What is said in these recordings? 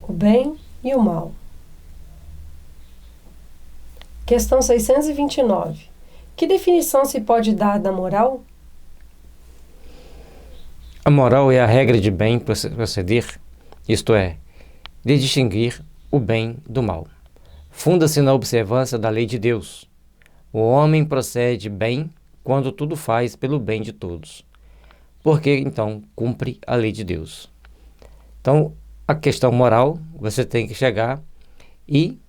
o bem e o mal. Questão 629. Que definição se pode dar da moral? A moral é a regra de bem proceder, isto é, de distinguir o bem do mal. Funda-se na observância da lei de Deus. O homem procede bem quando tudo faz pelo bem de todos, porque então cumpre a lei de Deus. Então, a questão moral, você tem que chegar e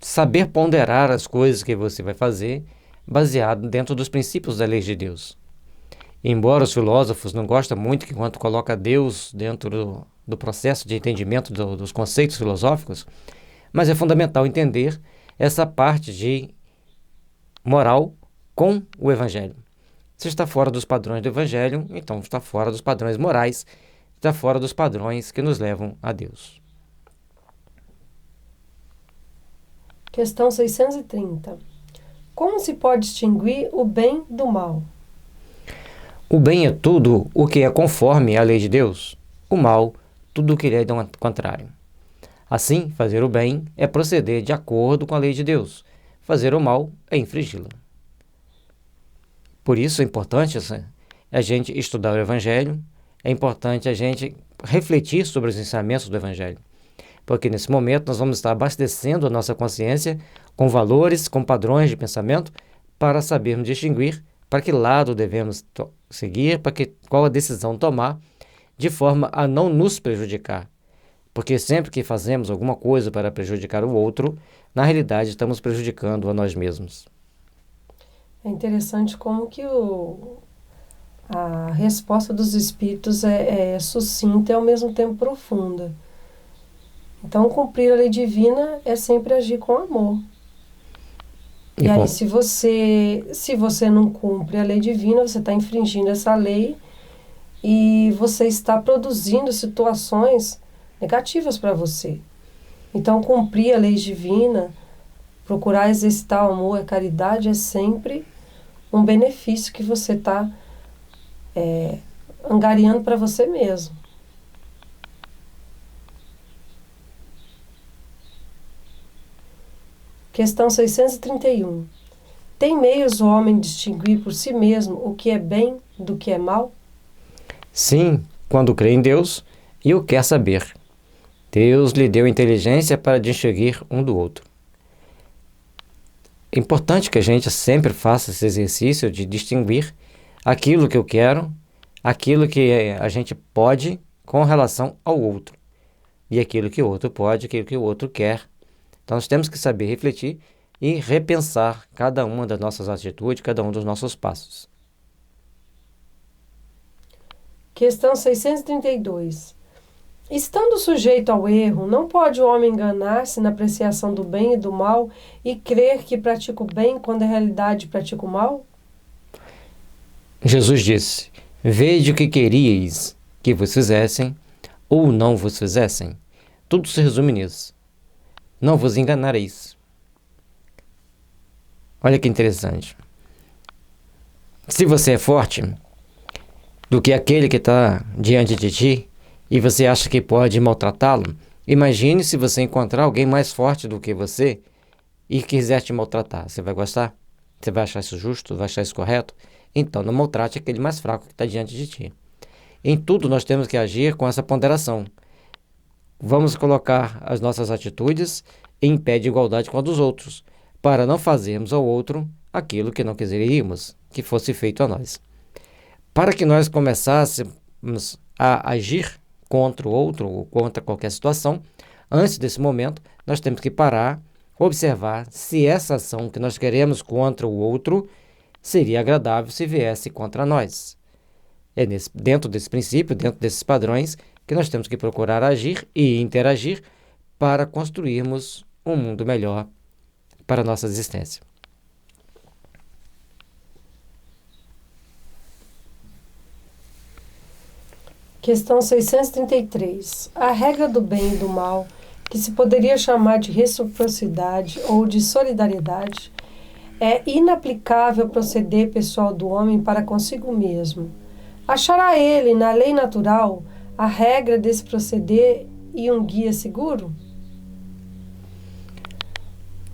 saber ponderar as coisas que você vai fazer baseado dentro dos princípios da lei de Deus. Embora os filósofos não gostem muito que quando coloca Deus dentro do processo de entendimento dos conceitos filosóficos, mas é fundamental entender essa parte de moral com o Evangelho. Se está fora dos padrões do Evangelho, então está fora dos padrões morais, está fora dos padrões que nos levam a Deus. Questão 630. Como se pode distinguir o bem do mal? O bem é tudo o que é conforme à lei de Deus, o mal, tudo o que é do contrário. Assim, fazer o bem é proceder de acordo com a lei de Deus, fazer o mal é infringi-la. Por isso é importante a gente estudar o Evangelho, é importante a gente refletir sobre os ensinamentos do Evangelho, porque nesse momento nós vamos estar abastecendo a nossa consciência com valores, com padrões de pensamento, para sabermos distinguir para que lado devemos seguir, qual a decisão tomar, de forma a não nos prejudicar. Porque sempre que fazemos alguma coisa para prejudicar o outro, na realidade estamos prejudicando a nós mesmos. É interessante como que a resposta dos espíritos é sucinta e ao mesmo tempo profunda. Então, cumprir a lei divina é sempre agir com amor. E aí, se você não cumpre a lei divina, você está infringindo essa lei e você está produzindo situações negativas para você. Então, cumprir a lei divina, procurar exercitar o amor e a caridade é sempre um benefício que você está angariando para você mesmo. Questão 631. Tem meios o homem distinguir por si mesmo o que é bem do que é mal? Sim, quando crê em Deus e o quer saber. Deus lhe deu inteligência para distinguir um do outro. É importante que a gente sempre faça esse exercício de distinguir aquilo que eu quero, aquilo que a gente pode com relação ao outro, e aquilo que o outro pode, aquilo que o outro quer. Então nós temos que saber refletir e repensar cada uma das nossas atitudes, cada um dos nossos passos. Questão 632. Estando sujeito ao erro, não pode o homem enganar-se na apreciação do bem e do mal e crer que pratica o bem quando na realidade pratica o mal? Jesus disse: Vede o que queríeis que vos fizessem ou não vos fizessem. Tudo se resume nisso. Não vos enganareis. Olha que interessante. Se você é forte do que aquele que está diante de ti e você acha que pode maltratá-lo, imagine se você encontrar alguém mais forte do que você e quiser te maltratar. Você vai gostar? Você vai achar isso justo? Vai achar isso correto? Então, não maltrate aquele mais fraco que está diante de ti. Em tudo nós temos que agir com essa ponderação. Vamos colocar as nossas atitudes em pé de igualdade com a dos outros, para não fazermos ao outro aquilo que não quiseríamos que fosse feito a nós. Para que nós começássemos a agir contra o outro ou contra qualquer situação, antes desse momento, nós temos que parar, observar se essa ação que nós queremos contra o outro seria agradável se viesse contra nós. É dentro desse princípio, dentro desses padrões, que nós temos que procurar agir e interagir para construirmos um mundo melhor para a nossa existência. Questão 633. A regra do bem e do mal, que se poderia chamar de reciprocidade ou de solidariedade, é inaplicável ao proceder pessoal do homem para consigo mesmo. Achará ele, na lei natural, a regra desse proceder e um guia seguro?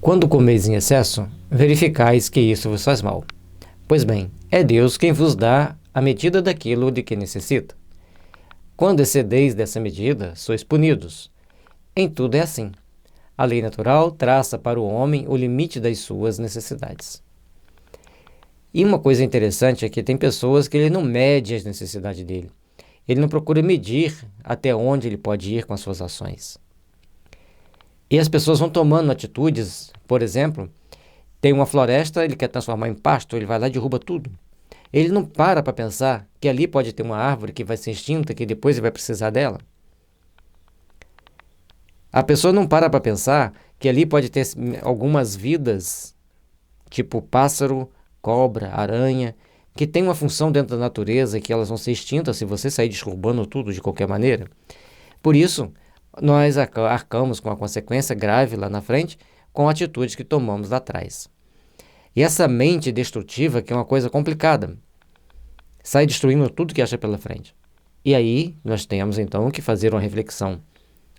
Quando comeis em excesso, verificais que isso vos faz mal. Pois bem, é Deus quem vos dá a medida daquilo de que necessita. Quando excedeis dessa medida, sois punidos. Em tudo é assim. A lei natural traça para o homem o limite das suas necessidades. E uma coisa interessante é que tem pessoas que ele não mede as necessidades dele. Ele não procura medir até onde ele pode ir com as suas ações. E as pessoas vão tomando atitudes, por exemplo, tem uma floresta, ele quer transformar em pasto, ele vai lá e derruba tudo. Ele não para pensar que ali pode ter uma árvore que vai ser extinta, que depois ele vai precisar dela. A pessoa não para pensar que ali pode ter algumas vidas, tipo pássaro, cobra, aranha, que tem uma função dentro da natureza e que elas vão ser extintas se você sair derrubando tudo de qualquer maneira. Por isso, nós arcamos com a consequência grave lá na frente com atitudes que tomamos lá atrás. E essa mente destrutiva, que é uma coisa complicada, sai destruindo tudo que acha pela frente. E aí, nós temos então que fazer uma reflexão.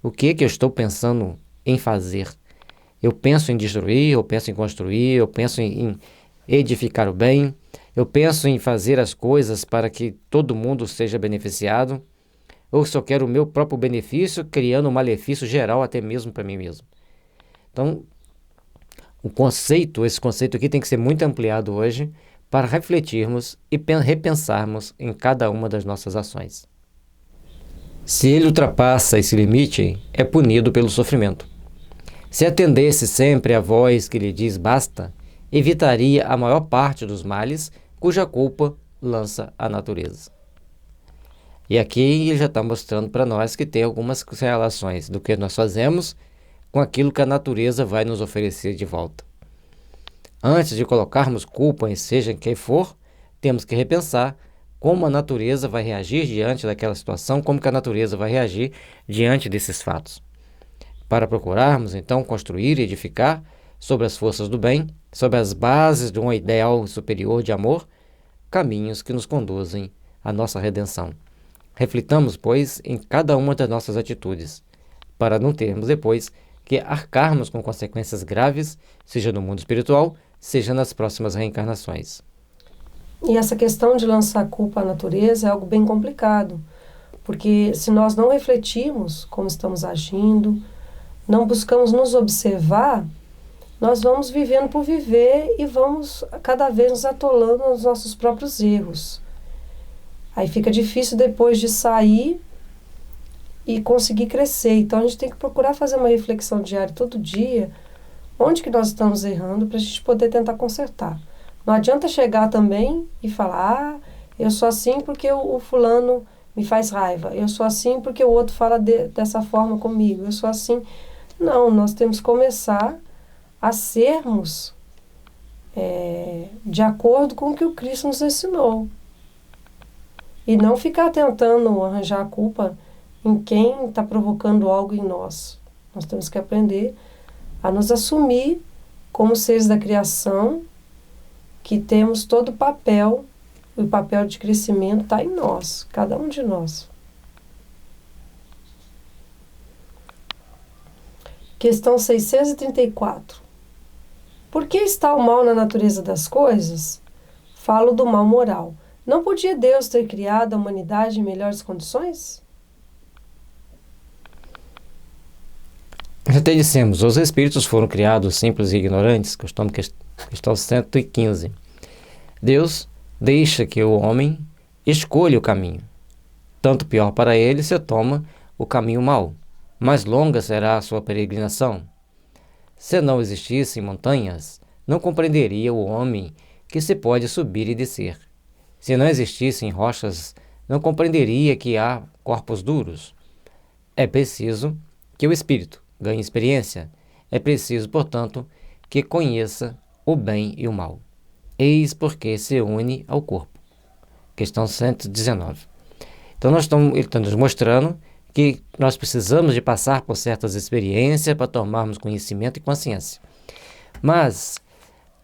O que eu estou pensando em fazer? Eu penso em destruir, eu penso em construir, eu penso em edificar o bem, eu penso em fazer as coisas para que todo mundo seja beneficiado, ou só quero o meu próprio benefício, criando um malefício geral até mesmo para mim mesmo. Então, esse conceito aqui tem que ser muito ampliado hoje para refletirmos e repensarmos em cada uma das nossas ações. Se ele ultrapassa esse limite, é punido pelo sofrimento. Se atendesse sempre à voz que lhe diz basta, evitaria a maior parte dos males cuja culpa lança a natureza. E aqui ele já está mostrando para nós que tem algumas relações do que nós fazemos com aquilo que a natureza vai nos oferecer de volta. Antes de colocarmos culpa em seja quem for, temos que repensar como a natureza vai reagir diante daquela situação, como que a natureza vai reagir diante desses fatos. Para procurarmos, então, construir e edificar sobre as forças do bem, sobre as bases de um ideal superior de amor, caminhos que nos conduzem à nossa redenção. Reflitamos, pois, em cada uma das nossas atitudes, para não termos depois que arcarmos com consequências graves, seja no mundo espiritual, seja nas próximas reencarnações. E essa questão de lançar culpa à natureza é algo bem complicado, porque se nós não refletirmos como estamos agindo, não buscamos nos observar, nós vamos vivendo por viver e vamos cada vez nos atolando nos nossos próprios erros. Aí fica difícil depois de sair e conseguir crescer. Então a gente tem que procurar fazer uma reflexão diária todo dia, onde que nós estamos errando para a gente poder tentar consertar. Não adianta chegar também e falar, eu sou assim porque o fulano me faz raiva, eu sou assim porque o outro fala dessa forma comigo, eu sou assim. Não, nós temos que começar a sermos de acordo com o que o Cristo nos ensinou. E não ficar tentando arranjar a culpa em quem está provocando algo em nós. Nós temos que aprender a nos assumir como seres da criação, que temos todo o papel de crescimento está em nós, cada um de nós. Questão 634. Por que está o mal na natureza das coisas? Falo do mal moral. Não podia Deus ter criado a humanidade em melhores condições? Já até dissemos, os espíritos foram criados simples e ignorantes, questão 115. Deus deixa que o homem escolha o caminho. Tanto pior para ele se toma o caminho mau. Mais longa será a sua peregrinação. Se não existissem montanhas, não compreenderia o homem que se pode subir e descer. Se não existissem rochas, não compreenderia que há corpos duros. É preciso que o espírito ganhe experiência. É preciso, portanto, que conheça o bem e o mal. Eis porque se une ao corpo. Questão 119. Então, ele está nos mostrando que nós precisamos de passar por certas experiências para tomarmos conhecimento e consciência. Mas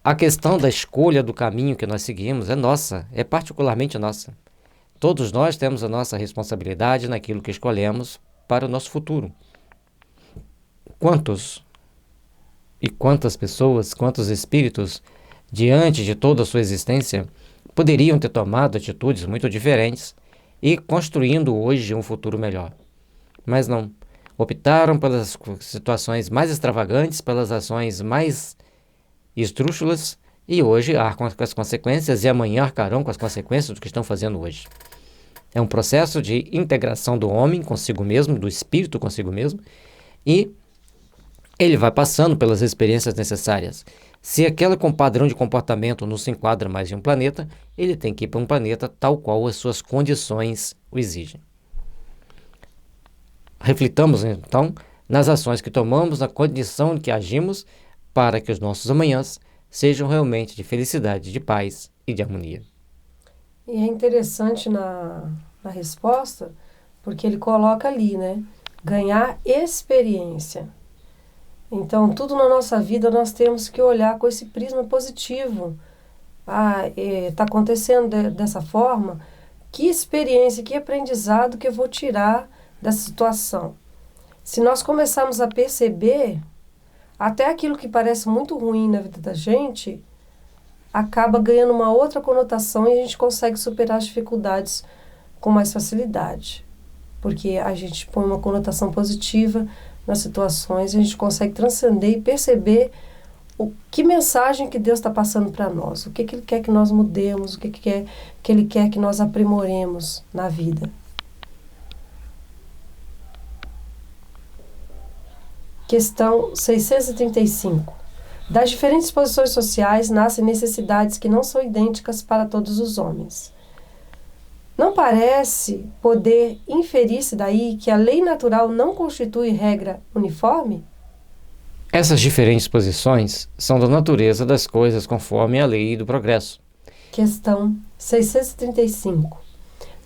a questão da escolha do caminho que nós seguimos é nossa, é particularmente nossa. Todos nós temos a nossa responsabilidade naquilo que escolhemos para o nosso futuro. quantos e quantas pessoas, quantos espíritos, diante de toda a sua existência, poderiam ter tomado atitudes muito diferentes e construindo hoje um futuro melhor. Mas não. Optaram pelas situações mais extravagantes, pelas ações mais esdrúxulas, e hoje arcam com as consequências e amanhã arcarão com as consequências do que estão fazendo hoje. É um processo de integração do homem consigo mesmo, do espírito consigo mesmo, e ele vai passando pelas experiências necessárias. Se aquele padrão de comportamento não se enquadra mais em um planeta, ele tem que ir para um planeta tal qual as suas condições o exigem. Reflitamos, então, nas ações que tomamos, na condição em que agimos, para que os nossos amanhãs sejam realmente de felicidade, de paz e de harmonia. E é interessante na resposta, porque ele coloca ali, né? Ganhar experiência. Então, tudo na nossa vida nós temos que olhar com esse prisma positivo. Está acontecendo dessa forma, que experiência, que aprendizado que eu vou tirar dessa situação. Se nós começarmos a perceber, até aquilo que parece muito ruim na vida da gente, acaba ganhando uma outra conotação e a gente consegue superar as dificuldades com mais facilidade. Porque a gente põe uma conotação positiva nas situações, a gente consegue transcender e perceber que mensagem que Deus está passando para nós, o que Ele quer que nós mudemos, o que Ele quer que nós aprimoremos na vida. Questão 635. Das diferentes posições sociais nascem necessidades que não são idênticas para todos os homens. Não parece poder inferir-se daí que a lei natural não constitui regra uniforme? Essas diferentes posições são da natureza das coisas conforme a lei do progresso. Questão 635.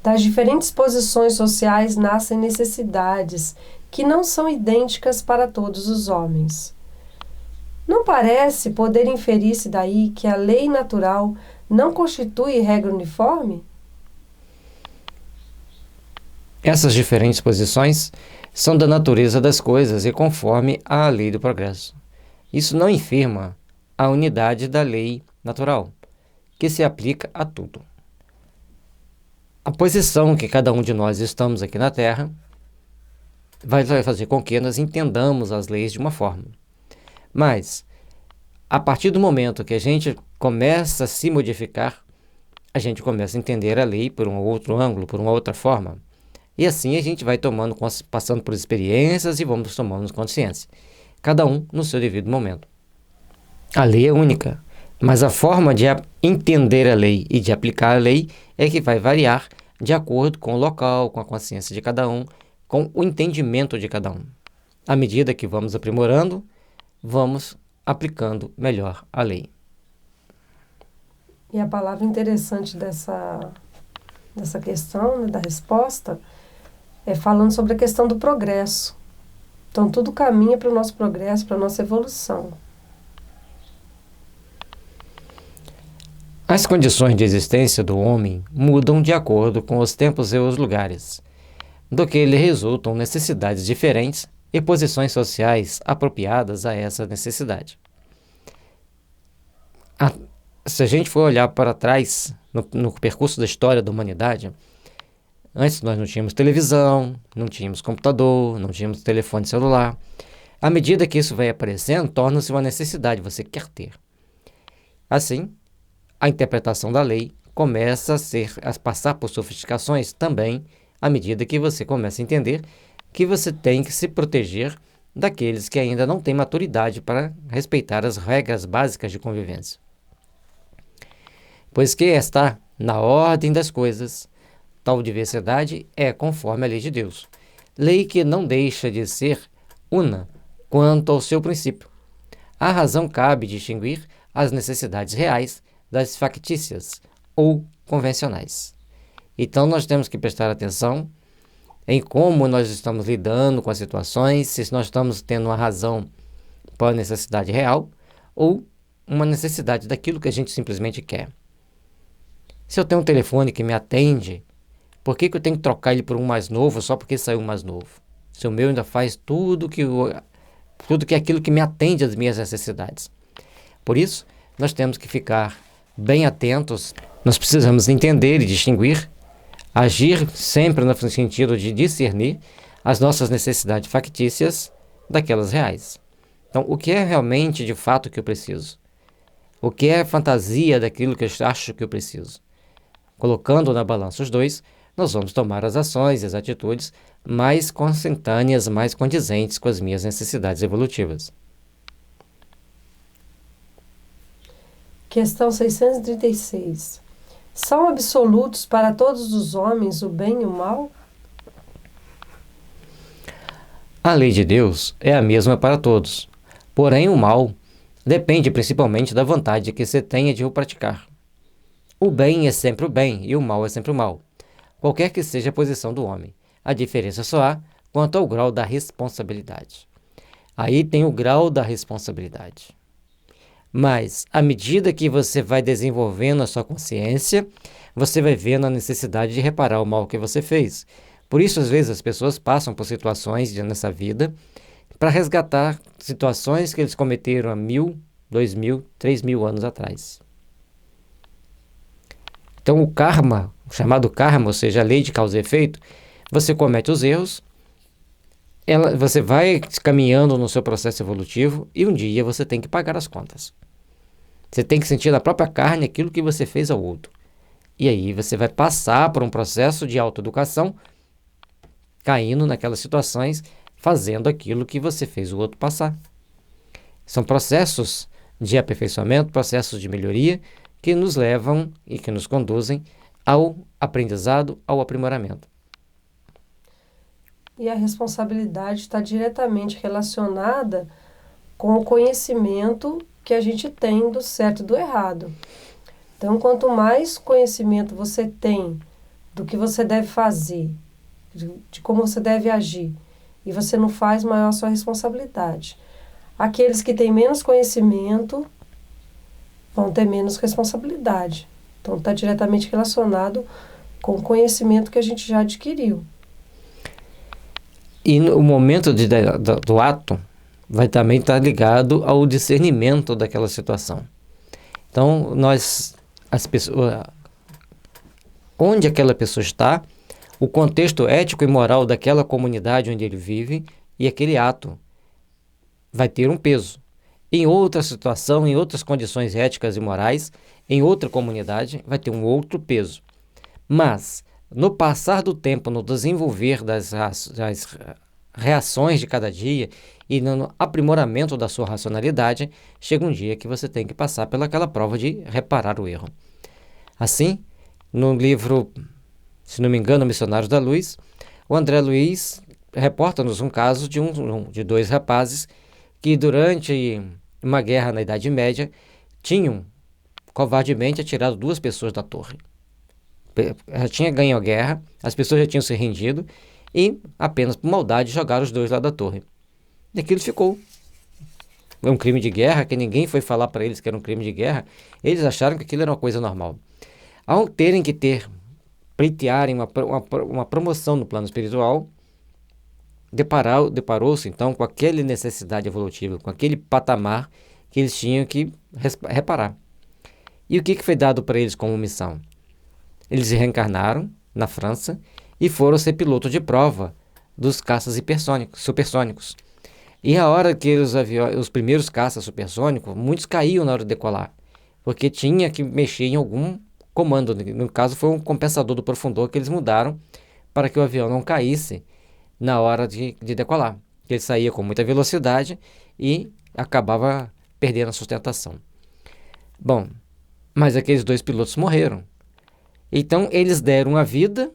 Das diferentes posições sociais nascem necessidades que não são idênticas para todos os homens. Não parece poder inferir-se daí que a lei natural não constitui regra uniforme? Essas diferentes posições são da natureza das coisas e conforme a lei do progresso. Isso não infirma a unidade da lei natural, que se aplica a tudo. A posição que cada um de nós estamos aqui na Terra vai fazer com que nós entendamos as leis de uma forma. Mas, a partir do momento que a gente começa a se modificar, a gente começa a entender a lei por um outro ângulo, por uma outra forma. E assim a gente vai passando por experiências e vamos tomando consciência. Cada um no seu devido momento. A lei é única, mas a forma de entender a lei e de aplicar a lei é que vai variar de acordo com o local, com a consciência de cada um, com o entendimento de cada um. À medida que vamos aprimorando, vamos aplicando melhor a lei. E a palavra interessante dessa questão, né, da resposta, é falando sobre a questão do progresso. Então, tudo caminha para o nosso progresso, para a nossa evolução. As condições de existência do homem mudam de acordo com os tempos e os lugares, do que lhe resultam necessidades diferentes e posições sociais apropriadas a essa necessidade. Se a gente for olhar para trás, no percurso da história da humanidade, antes nós não tínhamos televisão, não tínhamos computador, não tínhamos telefone celular. À medida que isso vai aparecendo, torna-se uma necessidade, você quer ter. Assim, a interpretação da lei começa a passar por sofisticações também, à medida que você começa a entender que você tem que se proteger daqueles que ainda não têm maturidade para respeitar as regras básicas de convivência. Pois que está na ordem das coisas, tal diversidade é conforme a lei de Deus, lei que não deixa de ser una quanto ao seu princípio. A razão cabe distinguir as necessidades reais das factícias ou convencionais. Então nós temos que prestar atenção em como nós estamos lidando com as situações, se nós estamos tendo uma razão para a necessidade real ou uma necessidade daquilo que a gente simplesmente quer. Se eu tenho um telefone que me atende, por que eu tenho que trocar ele por um mais novo só porque saiu um mais novo? Se o meu ainda faz tudo que tudo que é aquilo que me atende às minhas necessidades. Por isso, nós temos que ficar bem atentos, nós precisamos entender e distinguir, agir sempre no sentido de discernir as nossas necessidades factícias daquelas reais. Então, o que é realmente, de fato, que eu preciso? O que é fantasia daquilo que eu acho que eu preciso? Colocando na balança os dois, nós vamos tomar as ações e as atitudes mais consentâneas, mais condizentes com as minhas necessidades evolutivas. Questão 636. São absolutos para todos os homens o bem e o mal? A lei de Deus é a mesma para todos, porém o mal depende principalmente da vontade que você tenha de o praticar. O bem é sempre o bem e o mal é sempre o mal, qualquer que seja a posição do homem. A diferença só há quanto ao grau da responsabilidade. Aí tem o grau da responsabilidade. Mas, à medida que você vai desenvolvendo a sua consciência, você vai vendo a necessidade de reparar o mal que você fez. Por isso, às vezes, as pessoas passam por situações nessa vida para resgatar situações que eles cometeram há 1.000, 2.000, 3.000 anos atrás. Então, o karma, o chamado karma, ou seja, a lei de causa e efeito, você comete os erros, você vai caminhando no seu processo evolutivo e um dia você tem que pagar as contas. Você tem que sentir na própria carne aquilo que você fez ao outro. E aí você vai passar por um processo de autoeducação, caindo naquelas situações, fazendo aquilo que você fez o outro passar. São processos de aperfeiçoamento, processos de melhoria, que nos levam e que nos conduzem ao aprendizado, ao aprimoramento. E a responsabilidade está diretamente relacionada com o conhecimento que a gente tem do certo e do errado. Então, quanto mais conhecimento você tem do que você deve fazer, de como você deve agir, e você não faz, maior a sua responsabilidade. Aqueles que têm menos conhecimento vão ter menos responsabilidade. Então, está diretamente relacionado com o conhecimento que a gente já adquiriu. E o momento do ato vai também estar ligado ao discernimento daquela situação. Então, as pessoas, onde aquela pessoa está, o contexto ético e moral daquela comunidade onde ele vive e aquele ato vai ter um peso. Em outra situação, em outras condições éticas e morais, em outra comunidade, vai ter um outro peso. Mas, no passar do tempo, no desenvolver das reações de cada dia e no aprimoramento da sua racionalidade, chega um dia que você tem que passar pelaquela prova de reparar o erro. Assim, no livro, se não me engano, Missionários da Luz, o André Luiz reporta-nos um caso de dois rapazes que durante uma guerra na Idade Média tinham covardemente atirado 2 pessoas da torre. Já tinha ganho a guerra, as pessoas já tinham se rendido e apenas por maldade jogaram os 2 lá da torre. E aquilo ficou. Foi um crime de guerra, que ninguém foi falar para eles que era um crime de guerra. Eles acharam que aquilo era uma coisa normal. Ao terem que pleitearem uma promoção no plano espiritual, deparou-se então com aquela necessidade evolutiva, com aquele patamar que eles tinham que reparar. E o que foi dado para eles como missão? Eles reencarnaram na França e foram ser piloto de prova dos caças supersônicos. E a hora que os primeiros caças supersônicos, muitos caíam na hora de decolar, porque tinha que mexer em algum comando. No caso, foi um compensador do profundor que eles mudaram para que o avião não caísse na hora de decolar. Ele saía com muita velocidade e acabava perdendo a sustentação. Bom, mas aqueles 2 pilotos morreram. Então, eles deram a vida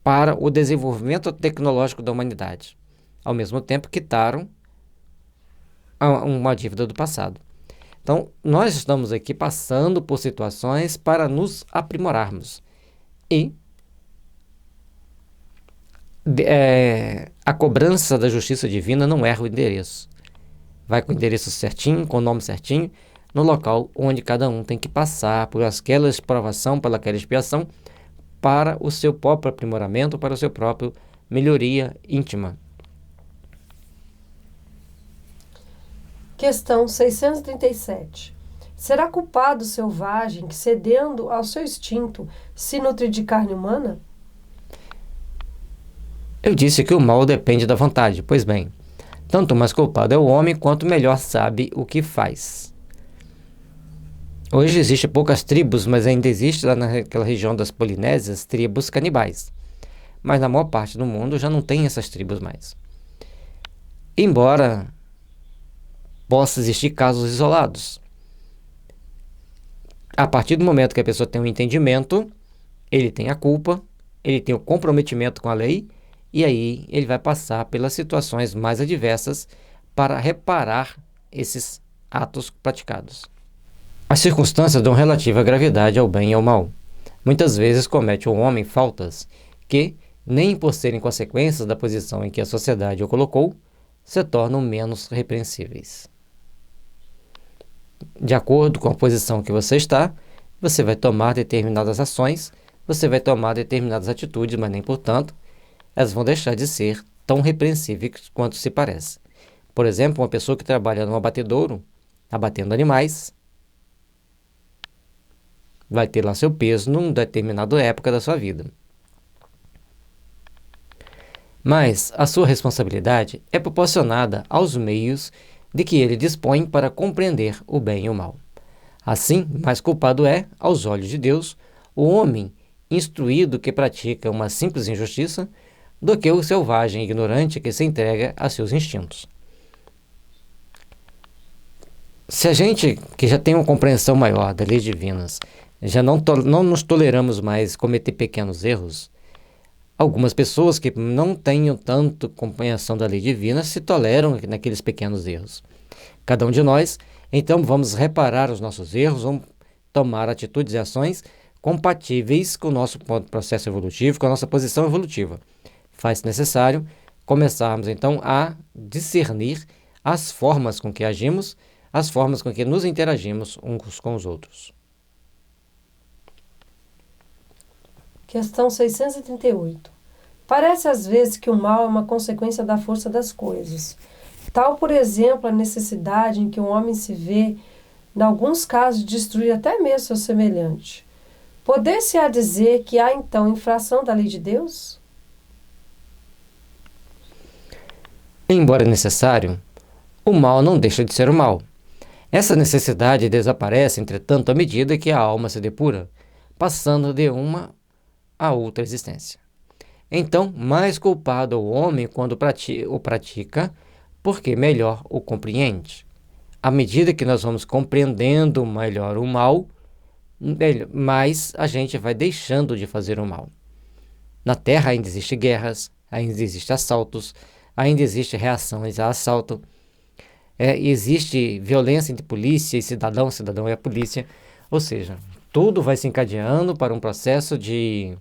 para o desenvolvimento tecnológico da humanidade. Ao mesmo tempo, quitaram uma dívida do passado. Então, nós estamos aqui passando por situações para nos aprimorarmos. E a cobrança da justiça divina não erra o endereço. Vai com o endereço certinho, com o nome certinho, no local onde cada um tem que passar por aquela provação, por aquela expiação, para o seu próprio aprimoramento, para o seu próprio melhoria íntima. Questão 637. Será culpado o selvagem que, cedendo ao seu instinto, se nutre de carne humana? Eu disse que o mal depende da vontade. Pois bem, tanto mais culpado é o homem, quanto melhor sabe o que faz. Hoje existem poucas tribos, mas ainda existe lá naquela região das Polinésias tribos canibais. Mas na maior parte do mundo já não tem essas tribos mais. Embora possa existir casos isolados. A partir do momento que a pessoa tem um entendimento, ele tem a culpa, ele tem o comprometimento com a lei, e aí ele vai passar pelas situações mais adversas para reparar esses atos praticados. As circunstâncias dão relativa gravidade ao bem e ao mal. Muitas vezes comete o homem faltas que, nem por serem consequências da posição em que a sociedade o colocou, se tornam menos repreensíveis. De acordo com a posição que você está, você vai tomar determinadas ações, você vai tomar determinadas atitudes, mas nem portanto, elas vão deixar de ser tão repreensíveis quanto se parece. Por exemplo, uma pessoa que trabalha num abatedouro, abatendo animais, vai ter lá seu peso numa determinada época da sua vida. Mas a sua responsabilidade é proporcionada aos meios de que ele dispõe para compreender o bem e o mal. Assim, mais culpado é, aos olhos de Deus, o homem instruído que pratica uma simples injustiça do que o selvagem ignorante que se entrega a seus instintos. Se a gente, que já tem uma compreensão maior das leis divinas, já não nos toleramos mais cometer pequenos erros, algumas pessoas que não tenham tanto compreensão da lei divina se toleram naqueles pequenos erros. Cada um de nós, então, vamos reparar os nossos erros, vamos tomar atitudes e ações compatíveis com o nosso processo evolutivo, com a nossa posição evolutiva. Faz necessário começarmos, então, a discernir as formas com que agimos, as formas com que nos interagimos uns com os outros. Questão 638. Parece às vezes que o mal é uma consequência da força das coisas. Tal, por exemplo, a necessidade em que um homem se vê, em alguns casos, de destruir até mesmo seu semelhante. Poder-se-á dizer que há, então, infração da lei de Deus? Embora necessário, o mal não deixa de ser o mal. Essa necessidade desaparece, entretanto, à medida que a alma se depura, passando de uma a outra existência. Então, mais culpado é o homem quando o pratica, porque melhor o compreende. À medida que nós vamos compreendendo melhor o mal, mais a gente vai deixando de fazer o mal. Na Terra ainda existem guerras, ainda existem assaltos, ainda existe reações a assalto, existe violência entre polícia e cidadão e a polícia, ou seja, tudo vai se encadeando para um processo de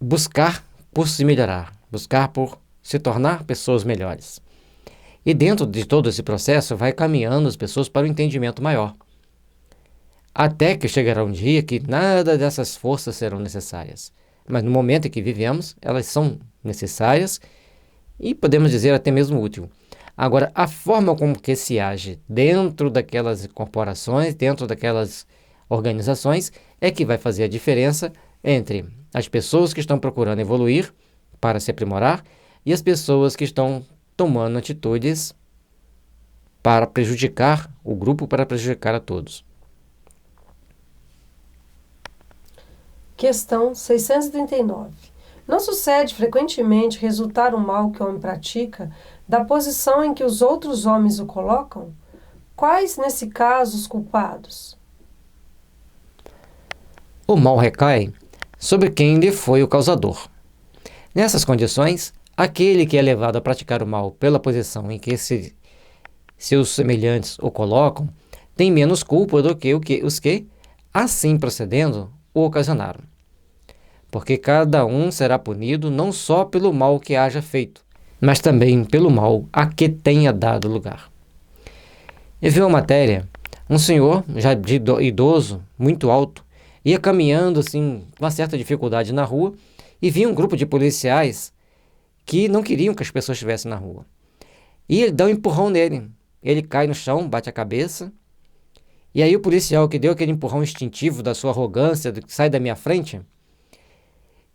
buscar por se melhorar, buscar por se tornar pessoas melhores. E dentro de todo esse processo vai caminhando as pessoas para um entendimento maior. Até que chegará um dia que nada dessas forças serão necessárias. Mas no momento em que vivemos, elas são necessárias e podemos dizer até mesmo útil. Agora, a forma como que se age dentro daquelas corporações, dentro daquelas organizações, é que vai fazer a diferença entre as pessoas que estão procurando evoluir para se aprimorar e as pessoas que estão tomando atitudes para prejudicar o grupo, para prejudicar a todos. Questão 639. Não sucede frequentemente resultar o mal que o homem pratica da posição em que os outros homens o colocam? Quais, nesse caso, os culpados? O mal recai sobre quem lhe foi o causador. Nessas condições, aquele que é levado a praticar o mal pela posição em que seus semelhantes o colocam, tem menos culpa do que os que, assim procedendo, o ocasionaram. Porque cada um será punido não só pelo mal que haja feito, mas também pelo mal a que tenha dado lugar. Eu vi uma matéria, um senhor, já idoso, muito alto, ia caminhando assim, com uma certa dificuldade na rua, e via um grupo de policiais que não queriam que as pessoas estivessem na rua. E ele dá um empurrão nele. Ele cai no chão, bate a cabeça. E aí o policial que deu aquele empurrão instintivo da sua arrogância, do que sai da minha frente,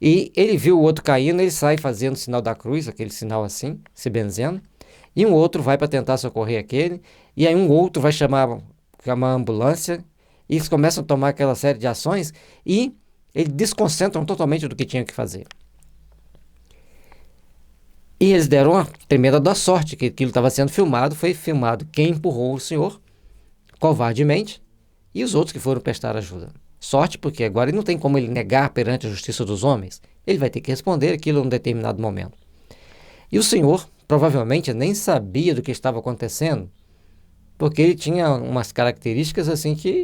e ele viu o outro caindo, ele sai fazendo o sinal da cruz, aquele sinal assim, se benzendo. E um outro vai para tentar socorrer aquele. E aí um outro vai chamar a ambulância. E eles começam a tomar aquela série de ações e eles desconcentram totalmente do que tinham que fazer. E eles deram uma tremenda da sorte, que aquilo estava sendo filmado, foi filmado quem empurrou o senhor, covardemente, e os outros que foram prestar ajuda. Sorte porque agora ele não tem como ele negar perante a justiça dos homens, ele vai ter que responder aquilo em um determinado momento. E o senhor provavelmente nem sabia do que estava acontecendo, porque ele tinha umas características assim que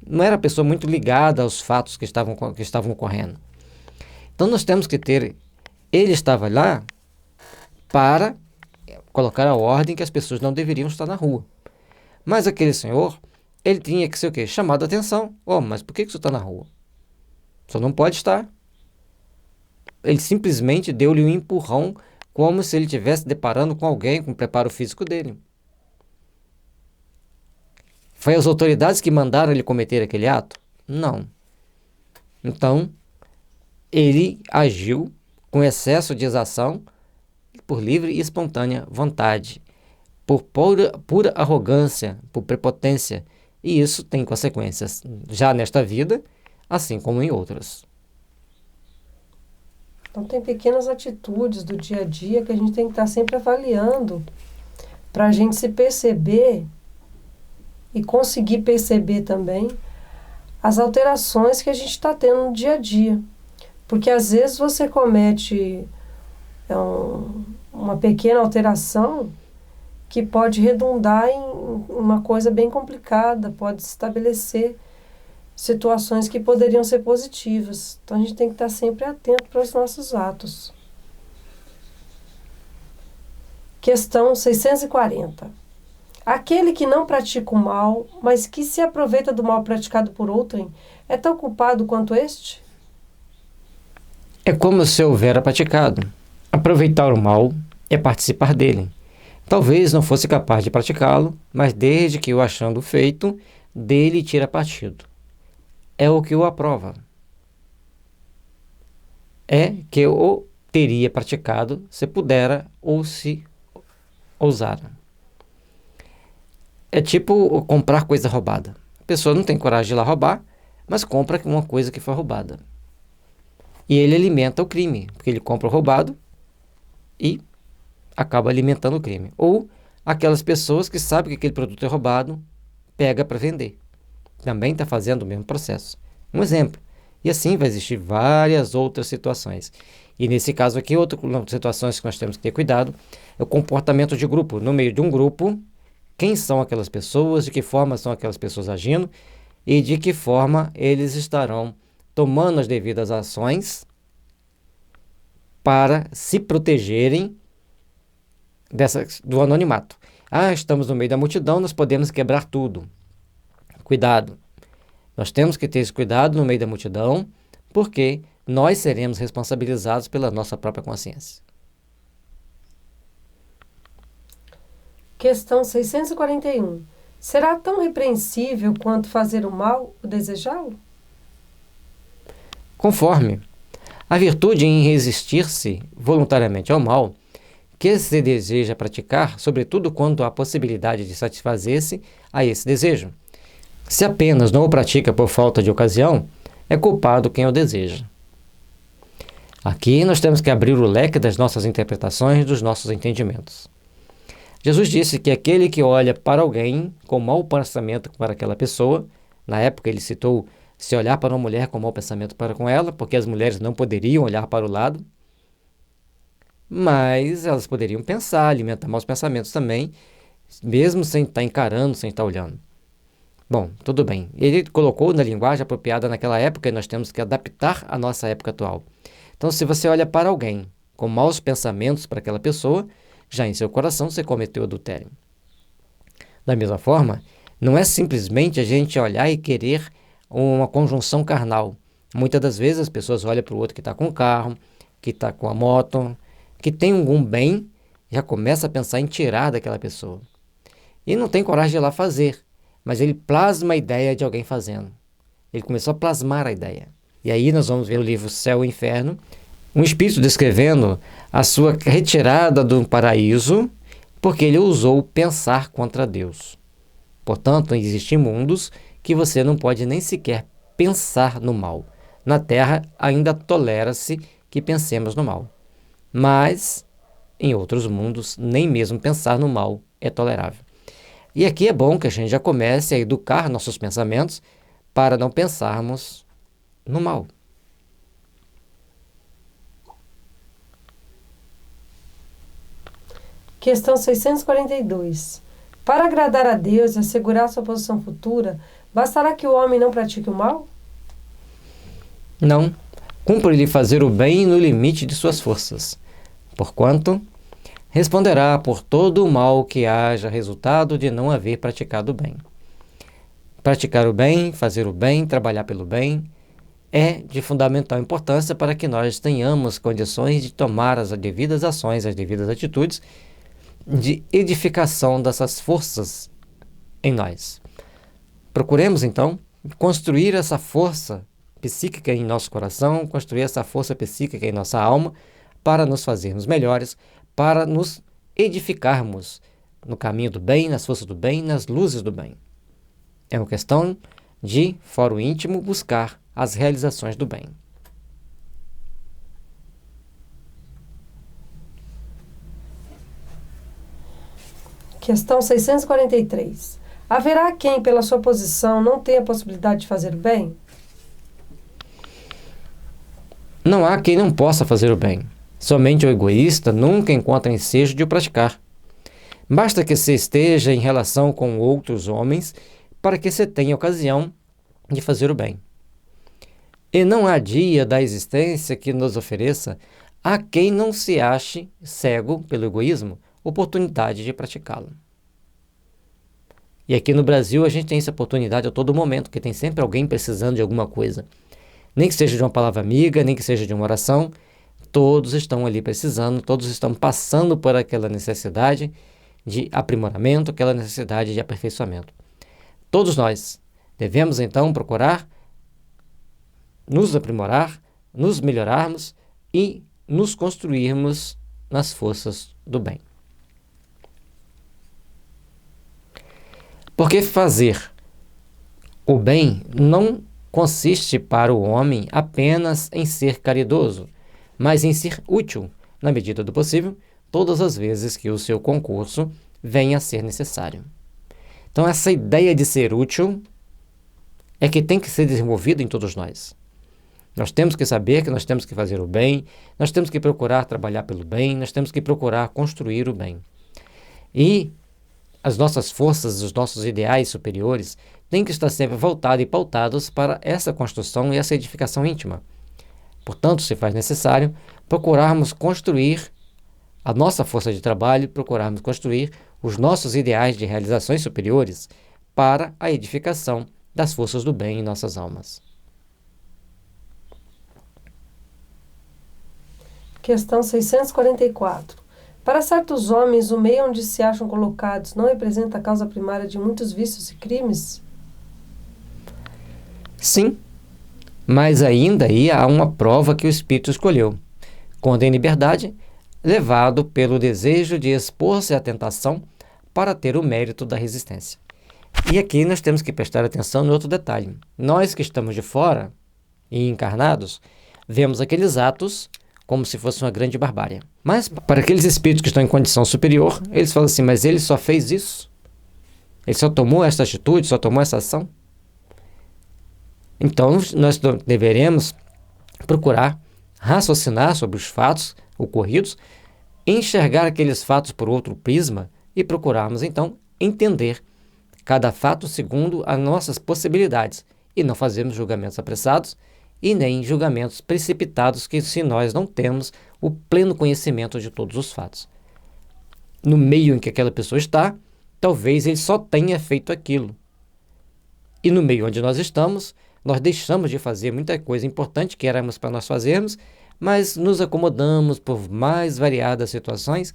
não era pessoa muito ligada aos fatos que estavam ocorrendo. Então nós temos que ter, ele estava lá para colocar a ordem que as pessoas não deveriam estar na rua. Mas aquele senhor, ele tinha que ser o quê? Chamado a atenção. Oh, mas por que você está na rua? Você não pode estar. Ele simplesmente deu-lhe um empurrão, como se ele estivesse deparando com alguém com o preparo físico dele. Foi as autoridades que mandaram ele cometer aquele ato? Não. Então, ele agiu com excesso de exação, por livre e espontânea vontade, por pura arrogância, por prepotência, e isso tem consequências já nesta vida, assim como em outras. Então tem pequenas atitudes do dia a dia que a gente tem que estar sempre avaliando para a gente se perceber e conseguir perceber também as alterações que a gente está tendo no dia a dia. Porque às vezes você comete uma pequena alteração que pode redundar em uma coisa bem complicada, pode estabelecer situações que poderiam ser positivas. Então a gente tem que estar sempre atento para os nossos atos. Questão 640. Aquele que não pratica o mal, mas que se aproveita do mal praticado por outrem, é tão culpado quanto este? É como se houvera praticado. Aproveitar o mal é participar dele. Talvez não fosse capaz de praticá-lo, mas desde que o achando feito, dele tira partido. É o que o aprova. É que o teria praticado se pudera ou se ousara. É tipo comprar coisa roubada. A pessoa não tem coragem de ir lá roubar, mas compra uma coisa que foi roubada. E ele alimenta o crime, porque ele compra o roubado e acaba alimentando o crime. Ou aquelas pessoas que sabem que aquele produto é roubado, pega para vender. Também está fazendo o mesmo processo. Um exemplo. E assim vai existir várias outras situações. E nesse caso aqui, outras situações que nós temos que ter cuidado é o comportamento de grupo. No meio de um grupo, quem são aquelas pessoas, de que forma são aquelas pessoas agindo e de que forma eles estarão tomando as devidas ações para se protegerem do anonimato. Estamos no meio da multidão, nós podemos quebrar tudo. Cuidado. Nós temos que ter esse cuidado no meio da multidão, porque nós seremos responsabilizados pela nossa própria consciência. Questão 641. Será tão repreensível quanto fazer o mal ou desejá-lo? Conforme a virtude em resistir-se voluntariamente ao mal, que se deseja praticar, sobretudo quando há possibilidade de satisfazer-se a esse desejo. Se apenas não o pratica por falta de ocasião, é culpado quem o deseja. Aqui nós temos que abrir o leque das nossas interpretações, dos nossos entendimentos. Jesus disse que aquele que olha para alguém com mau pensamento para aquela pessoa, na época ele citou se olhar para uma mulher com mau pensamento para com ela, porque as mulheres não poderiam olhar para o lado, mas elas poderiam pensar, alimentar maus pensamentos também, mesmo sem estar encarando, sem estar olhando. Bom, tudo bem. Ele colocou na linguagem apropriada naquela época e nós temos que adaptar à nossa época atual. Então, se você olha para alguém com maus pensamentos para aquela pessoa, já em seu coração você cometeu adultério. Da mesma forma, não é simplesmente a gente olhar e querer uma conjunção carnal. Muitas das vezes as pessoas olham para o outro que está com o carro, que está com a moto, que tem algum bem, já começa a pensar em tirar daquela pessoa. E não tem coragem de ir lá fazer, mas ele plasma a ideia de alguém fazendo. Ele começou a plasmar a ideia. E aí nós vamos ver o livro Céu e Inferno, um espírito descrevendo a sua retirada do paraíso, porque ele ousou pensar contra Deus. Portanto, existem mundos que você não pode nem sequer pensar no mal. Na Terra ainda tolera-se que pensemos no mal. Mas, em outros mundos, nem mesmo pensar no mal é tolerável. E aqui é bom que a gente já comece a educar nossos pensamentos para não pensarmos no mal. Questão 642. Para agradar a Deus e assegurar sua posição futura, bastará que o homem não pratique o mal? Não. Cumpre-lhe fazer o bem no limite de suas forças, porquanto responderá por todo o mal que haja resultado de não haver praticado o bem. Praticar o bem, fazer o bem, trabalhar pelo bem, é de fundamental importância para que nós tenhamos condições de tomar as devidas ações, as devidas atitudes de edificação dessas forças em nós. Procuremos, então, construir essa força psíquica em nosso coração, construir essa força psíquica em nossa alma, para nos fazermos melhores, para nos edificarmos no caminho do bem, nas forças do bem, nas luzes do bem. É uma questão de, fora o íntimo, buscar as realizações do bem. Questão 643. Haverá quem, pela sua posição, não tenha possibilidade de fazer o bem? Não há quem não possa fazer o bem. Somente o egoísta nunca encontra ensejo de o praticar. Basta que se esteja em relação com outros homens para que se tenha ocasião de fazer o bem. E não há dia da existência que nos ofereça a quem não se ache cego pelo egoísmo oportunidade de praticá-lo. E aqui no Brasil a gente tem essa oportunidade a todo momento, porque tem sempre alguém precisando de alguma coisa. Nem que seja de uma palavra amiga, nem que seja de uma oração, todos estão ali precisando, todos estão passando por aquela necessidade de aprimoramento, aquela necessidade de aperfeiçoamento. Todos nós devemos então procurar nos aprimorar, nos melhorarmos e nos construirmos nas forças do bem. Porque fazer o bem não consiste para o homem apenas em ser caridoso, mas em ser útil, na medida do possível, todas as vezes que o seu concurso venha a ser necessário. Então, essa ideia de ser útil é que tem que ser desenvolvida em todos nós. Nós temos que saber que nós temos que fazer o bem, nós temos que procurar trabalhar pelo bem, nós temos que procurar construir o bem. E as nossas forças, os nossos ideais superiores têm que estar sempre voltados e pautados para essa construção e essa edificação íntima. Portanto, se faz necessário procurarmos construir a nossa força de trabalho, procurarmos construir os nossos ideais de realizações superiores para a edificação das forças do bem em nossas almas. Questão 644. Para certos homens, o meio onde se acham colocados não representa a causa primária de muitos vícios e crimes? Sim, mas ainda aí há uma prova que o espírito escolheu, quando em liberdade, levado pelo desejo de expor-se à tentação para ter o mérito da resistência. E aqui nós temos que prestar atenção no outro detalhe. Nós que estamos de fora e encarnados, vemos aqueles atos como se fosse uma grande barbárie. Mas para aqueles espíritos que estão em condição superior, eles falam assim, mas ele só fez isso? Ele só tomou essa atitude, só tomou essa ação? Então, nós deveremos procurar raciocinar sobre os fatos ocorridos, enxergar aqueles fatos por outro prisma e procurarmos, então, entender cada fato segundo as nossas possibilidades e não fazermos julgamentos apressados e nem julgamentos precipitados que se nós não temos o pleno conhecimento de todos os fatos. No meio em que aquela pessoa está, talvez ele só tenha feito aquilo. E no meio onde nós estamos, nós deixamos de fazer muita coisa importante que éramos para nós fazermos, mas nos acomodamos por mais variadas situações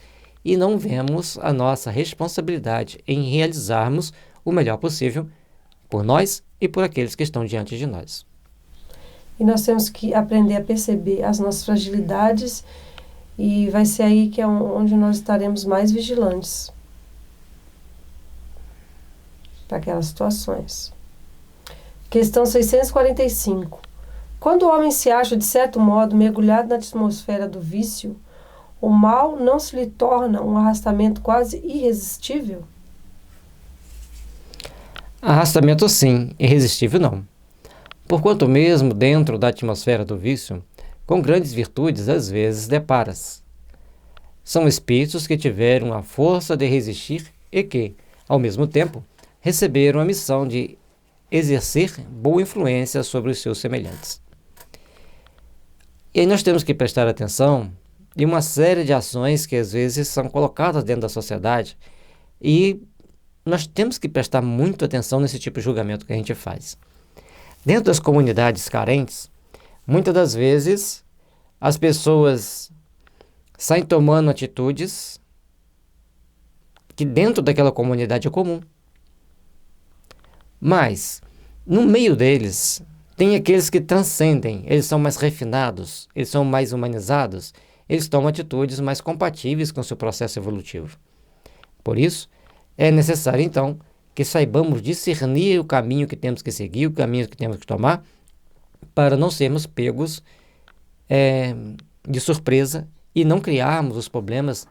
e não vemos a nossa responsabilidade em realizarmos o melhor possível por nós e por aqueles que estão diante de nós. E nós temos que aprender a perceber as nossas fragilidades e vai ser aí que é onde nós estaremos mais vigilantes para aquelas situações. Questão 645. Quando o homem se acha, de certo modo, mergulhado na atmosfera do vício, o mal não se lhe torna um arrastamento quase irresistível? Arrastamento sim, irresistível não. Porquanto mesmo dentro da atmosfera do vício, com grandes virtudes às vezes deparas. São espíritos que tiveram a força de resistir e que, ao mesmo tempo, receberam a missão de exercer boa influência sobre os seus semelhantes. E aí nós temos que prestar atenção em uma série de ações que às vezes são colocadas dentro da sociedade e nós temos que prestar muito atenção nesse tipo de julgamento que a gente faz. Dentro das comunidades carentes, muitas das vezes as pessoas saem tomando atitudes que dentro daquela comunidade é comum. Mas, no meio deles, tem aqueles que transcendem, eles são mais refinados, eles são mais humanizados, eles tomam atitudes mais compatíveis com o seu processo evolutivo. Por isso, é necessário, então, que saibamos discernir o caminho que temos que seguir, o caminho que temos que tomar, para não sermos pegos de surpresa e não criarmos os problemas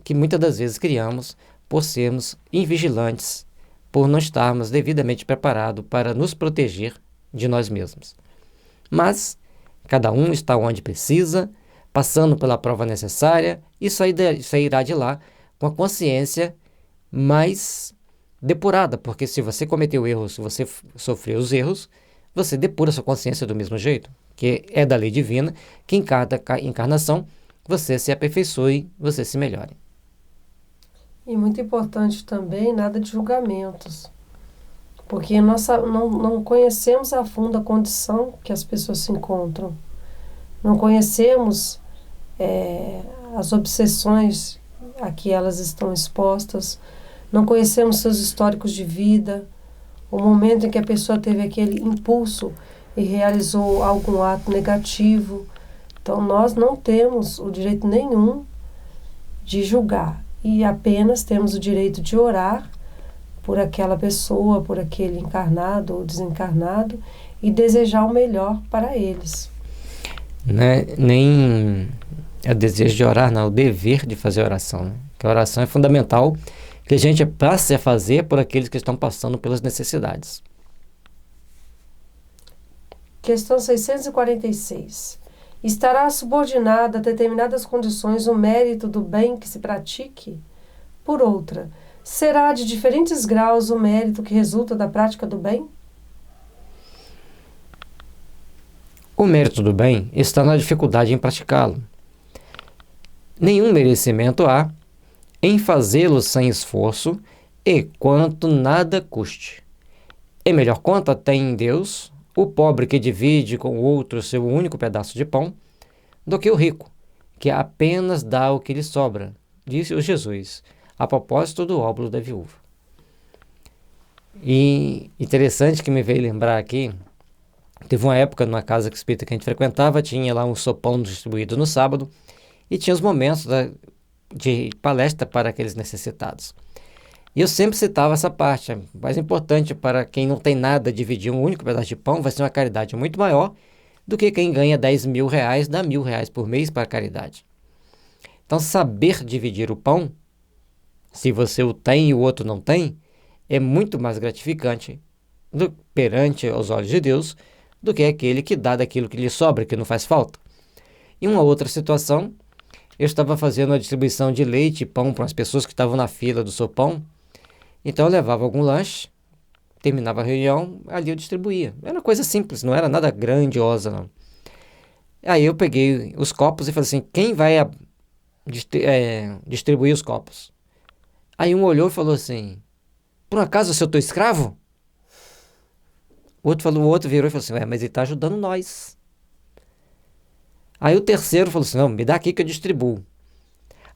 que muitas das vezes criamos por sermos invigilantes, por não estarmos devidamente preparados para nos proteger de nós mesmos. Mas cada um está onde precisa, passando pela prova necessária e sairá de lá com a consciência mais depurada, porque se você cometeu erros, se você sofreu os erros, você depura sua consciência do mesmo jeito, que é da lei divina, que em cada encarnação você se aperfeiçoe, você se melhore. E muito importante também, nada de julgamentos, porque nós não conhecemos a fundo a condição que as pessoas se encontram, não conhecemos as obsessões a que elas estão expostas, não conhecemos seus históricos de vida, o momento em que a pessoa teve aquele impulso e realizou algum ato negativo. Então, nós não temos o direito nenhum de julgar e apenas temos o direito de orar por aquela pessoa, por aquele encarnado ou desencarnado e desejar o melhor para eles. Nem é o desejo de orar, não, é o dever de fazer oração. Né? Que a oração é fundamental que a gente passe a fazer por aqueles que estão passando pelas necessidades. Questão 646. Estará subordinado a determinadas condições o mérito do bem que se pratique? Por outra, será de diferentes graus o mérito que resulta da prática do bem? O mérito do bem está na dificuldade em praticá-lo. Nenhum merecimento há em fazê-lo sem esforço e quanto nada custe. E melhor conta tem em Deus o pobre que divide com o outro seu único pedaço de pão, do que o rico, que apenas dá o que lhe sobra, disse o Jesus, a propósito do óbolo da viúva. E interessante que me veio lembrar aqui, teve uma época numa casa espírita que a gente frequentava, tinha lá um sopão distribuído no sábado, e tinha os momentos de palestra para aqueles necessitados. E eu sempre citava essa parte, mais importante para quem não tem nada, dividir um único pedaço de pão vai ser uma caridade muito maior do que quem ganha 10 mil reais, dá R$1.000 por mês para a caridade. Então, saber dividir o pão, se você o tem e o outro não tem, é muito mais gratificante perante os olhos de Deus do que aquele que dá daquilo que lhe sobra, que não faz falta. Em uma outra situação, eu estava fazendo a distribuição de leite e pão para as pessoas que estavam na fila do sopão. Então eu levava algum lanche, terminava a reunião, ali eu distribuía. Era uma coisa simples, não era nada grandiosa, não. Aí eu peguei os copos e falei assim, quem vai distribuir os copos? Aí um olhou e falou assim, por um acaso eu estou escravo? O outro virou e falou assim, mas ele está ajudando nós. Aí o terceiro falou assim, não, me dá aqui que eu distribuo.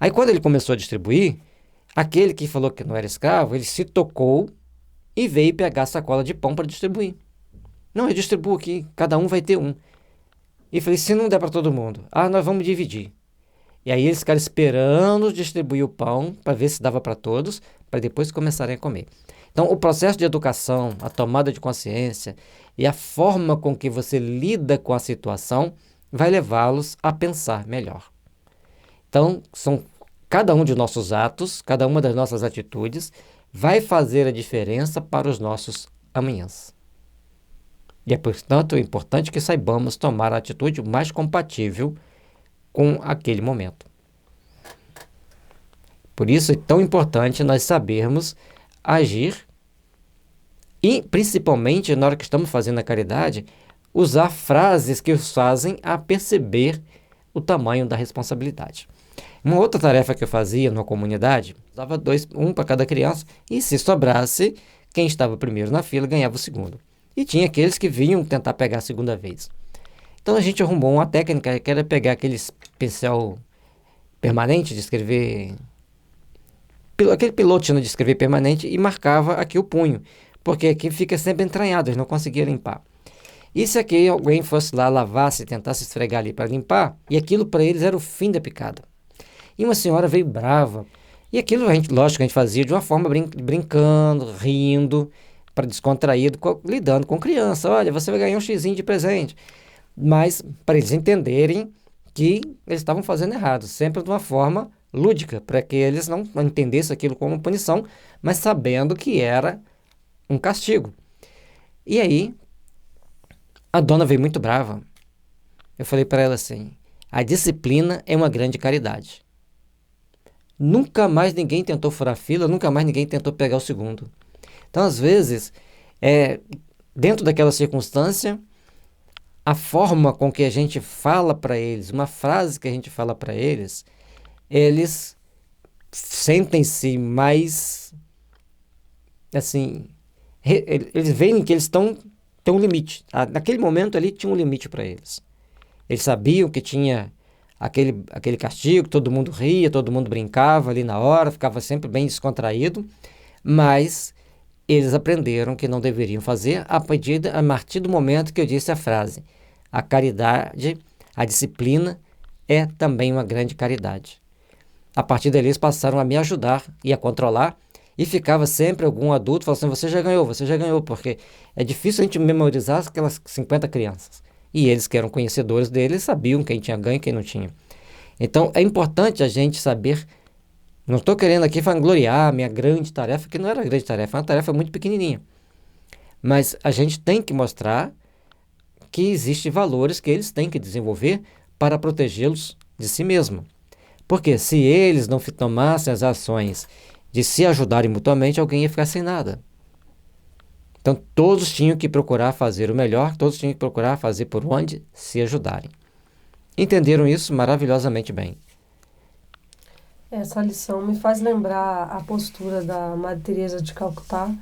Aí quando ele começou a distribuir, aquele que falou que não era escravo, ele se tocou e veio pegar a sacola de pão para distribuir. Não, eu distribuo aqui, cada um vai ter um. E falei, se não der para todo mundo, nós vamos dividir. E aí eles ficaram esperando distribuir o pão para ver se dava para todos, para depois começarem a comer. Então, o processo de educação, a tomada de consciência e a forma com que você lida com a situação vai levá-los a pensar melhor. Então, cada um de nossos atos, cada uma das nossas atitudes vai fazer a diferença para os nossos amanhãs. E é, portanto, importante que saibamos tomar a atitude mais compatível com aquele momento. Por isso é tão importante nós sabermos agir e, principalmente, na hora que estamos fazendo a caridade, usar frases que os fazem a perceber o tamanho da responsabilidade. Uma outra tarefa que eu fazia na comunidade, dava um para cada criança, e se sobrasse, quem estava primeiro na fila ganhava o segundo. E tinha aqueles que vinham tentar pegar a segunda vez. Então a gente arrumou uma técnica que era pegar aquele pincel permanente de escrever, aquele pilotinho de escrever permanente, e marcava aqui o punho, porque aqui fica sempre entranhado, eles não conseguiam limpar. E se aqui alguém fosse lá, lavasse, tentasse esfregar ali para limpar, e aquilo para eles era o fim da picada. E uma senhora veio brava, e aquilo, lógico que a gente fazia de uma forma brincando, rindo, para descontraído, lidando com criança. Olha, você vai ganhar um xizinho de presente. Mas para eles entenderem que eles estavam fazendo errado, sempre de uma forma lúdica, para que eles não entendessem aquilo como punição, mas sabendo que era um castigo. E aí, a dona veio muito brava. Eu falei para ela assim, a disciplina é uma grande caridade. Nunca mais ninguém tentou furar fila, nunca mais ninguém tentou pegar o segundo. Então, às vezes, dentro daquela circunstância, a forma com que a gente fala para eles, uma frase que a gente fala para eles, eles sentem-se mais, assim, eles veem que eles têm um limite. Naquele momento ali tinha um limite para eles. Eles sabiam que tinha aquele castigo, todo mundo ria, todo mundo brincava ali na hora, ficava sempre bem descontraído, mas eles aprenderam que não deveriam fazer a partir do momento que eu disse a frase, a caridade, a disciplina é também uma grande caridade. A partir dali eles passaram a me ajudar e a controlar, e ficava sempre algum adulto falando assim, você já ganhou, porque é difícil a gente memorizar aquelas 50 crianças. E eles que eram conhecedores deles sabiam quem tinha ganho e quem não tinha. Então é importante a gente saber. Não estou querendo aqui vangloriar minha grande tarefa, que não era grande tarefa, é uma tarefa muito pequenininha. Mas a gente tem que mostrar que existem valores que eles têm que desenvolver para protegê-los de si mesmo. Porque se eles não tomassem as ações de se ajudarem mutuamente, alguém ia ficar sem nada. Então todos tinham que procurar fazer o melhor, todos tinham que procurar fazer por onde se ajudarem. Entenderam isso maravilhosamente bem. Essa lição me faz lembrar a postura da Madre Teresa de Calcutá,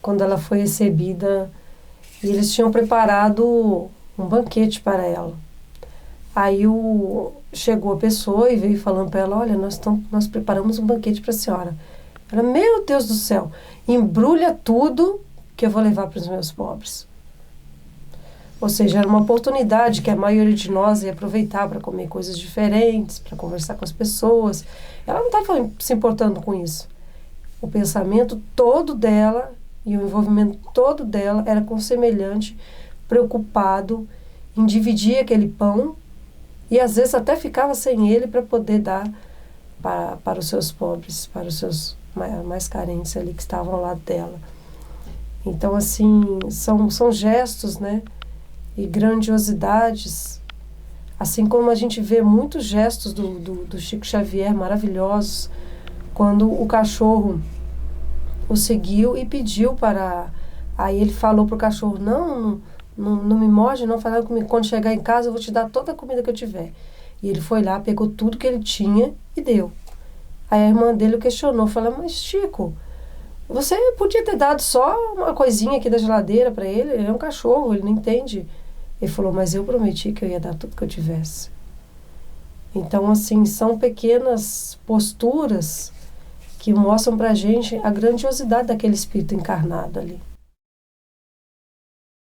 quando ela foi recebida, e eles tinham preparado um banquete para ela. Aí chegou a pessoa e veio falando para ela, olha, nós preparamos um banquete para a senhora. Ela, meu Deus do céu, embrulha tudo que eu vou levar para os meus pobres. Ou seja, era uma oportunidade que a maioria de nós ia aproveitar para comer coisas diferentes, para conversar com as pessoas. Ela não estava se importando com isso. O pensamento todo dela e o envolvimento todo dela era com o semelhante, preocupado em dividir aquele pão e às vezes até ficava sem ele para poder dar para os seus pobres, para os seus mais carentes ali que estavam ao lado dela. Então, assim, são gestos, né? E grandiosidades, assim como a gente vê muitos gestos do Chico Xavier maravilhosos, quando o cachorro o seguiu e pediu para... Aí ele falou para o cachorro, não me morde, não fala comigo, quando chegar em casa eu vou te dar toda a comida que eu tiver. E ele foi lá, pegou tudo que ele tinha e deu. Aí a irmã dele o questionou, falou, mas Chico, você podia ter dado só uma coisinha aqui da geladeira para ele é um cachorro, ele não entende. Ele falou, mas eu prometi que eu ia dar tudo que eu tivesse. Então, assim, são pequenas posturas que mostram pra gente a grandiosidade daquele espírito encarnado ali.